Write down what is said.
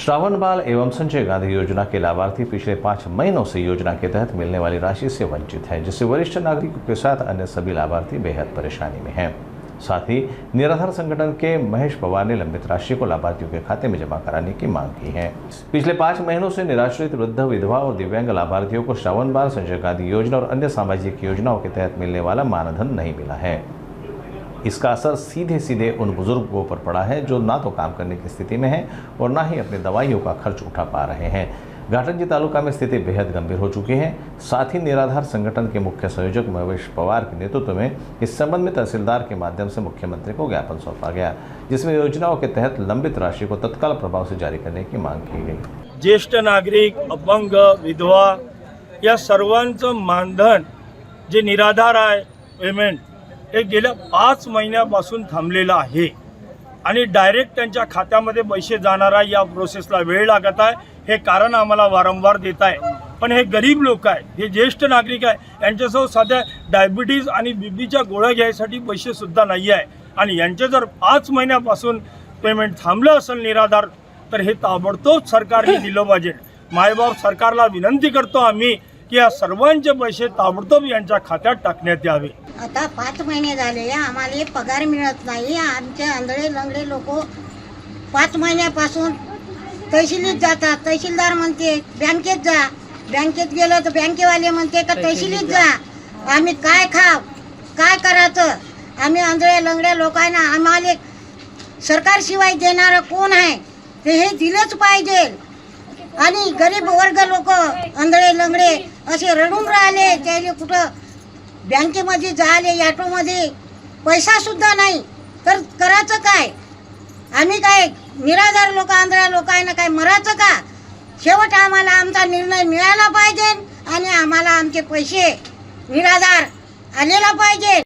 श्रावण बाल एवं संजय गांधी योजना के लाभार्थी पिछले 5 महीनों से योजना के तहत मिलने वाली राशि से वंचित हैं, जिससे वरिष्ठ नागरिकों के साथ अन्य सभी लाभार्थी बेहद परेशानी में हैं। साथ ही निराधार संगठन के महेश पवार ने लंबित राशि को लाभार्थियों के खाते में जमा कराने की मांग की है। पिछले 5 महीनों से निराश्रित वृद्ध, विधवा और दिव्यांग लाभार्थियों को श्रावण बाल संजय गांधी योजना और अन्य सामाजिक योजनाओं के तहत मिलने वाला मानधन नहीं मिला है। इसका असर सीधे सीधे उन बुजुर्गों पर पड़ा है जो ना तो काम करने की स्थिति में हैं और ना ही अपनी दवाइयों का खर्च उठा पा रहे हैं। घाटंजी तालुका में स्थिति बेहद गंभीर हो चुकी है। साथ ही निराधार संगठन के मुख्य संयोजक महेश पवार के नेतृत्व में इस संबंध में तहसीलदार के माध्यम से मुख्यमंत्री को ज्ञापन सौंपा गया, जिसमें योजनाओं के तहत लंबित राशि को तत्काल प्रभाव से जारी करने की मांग की गई। ज्येष्ठ नागरिक, अपंग, विधवा या सर्वांचं मानधन जे निराधार आहे पेमेंट हे गेल्या 5 महिन्यापासून थांबलेलं आहे आणि डायरेक्ट त्यांच्या खात्यामध्ये पैसे जाणारा या प्रोसेसला वेळ लागत आहे। हे कारण आम्हाला वारंवार देत आहे। पण हे गरीब लोक आहे, हे ज्येष्ठ नागरिक आहे, यांच्यासह साध्या डायबिटीज आणि बीपीच्या गोळ्या घ्यायसाठी पैसे सुद्धा नाही आहे आणि यांचे जर 5 महिन्यापासून पेमेंट थांबलं असेल निराधार तर हे ताबडतोब सरकारने दिलं पाहिजे। मायबाप सरकारला विनंती करतो आम्ही की या सर्वांचे पैसे ताबडतोब यांच्या खात्यात टाकण्यात यावे। आता 5 महिने झाले आम्हाला पगार मिळत नाही। आमचे आंधळे लंगडे लोक 5 महिन्यापासून तहसीलीत जातात। तहसीलदार म्हणते बँकेत जा, बँकेत गेलं तर बँकेवाले म्हणते का तहसीलीत जा। आम्ही काय खाव, काय करायचं? आम्ही आंधळे लंगडे लोकांना आम्हाला सरकारशिवाय देणारं कोण आहे ते हे दिलंच पाहिजे। आणि गरीब वर्ग लोक आंधळे लंगडे असे रडून राहिले, त्याले कुठं बँकेमध्ये जाले, ऑटोमध्ये पैसा सुद्धा नाही तर करायचं काय? आम्ही काय निराधार लोक, आंधळ्या लोकांना काय मरायचं का? शेवट आम्हाला आमचा निर्णय मिळाला पाहिजे आणि आम्हाला आमचे पैसे निराधार आलेला पाहिजे।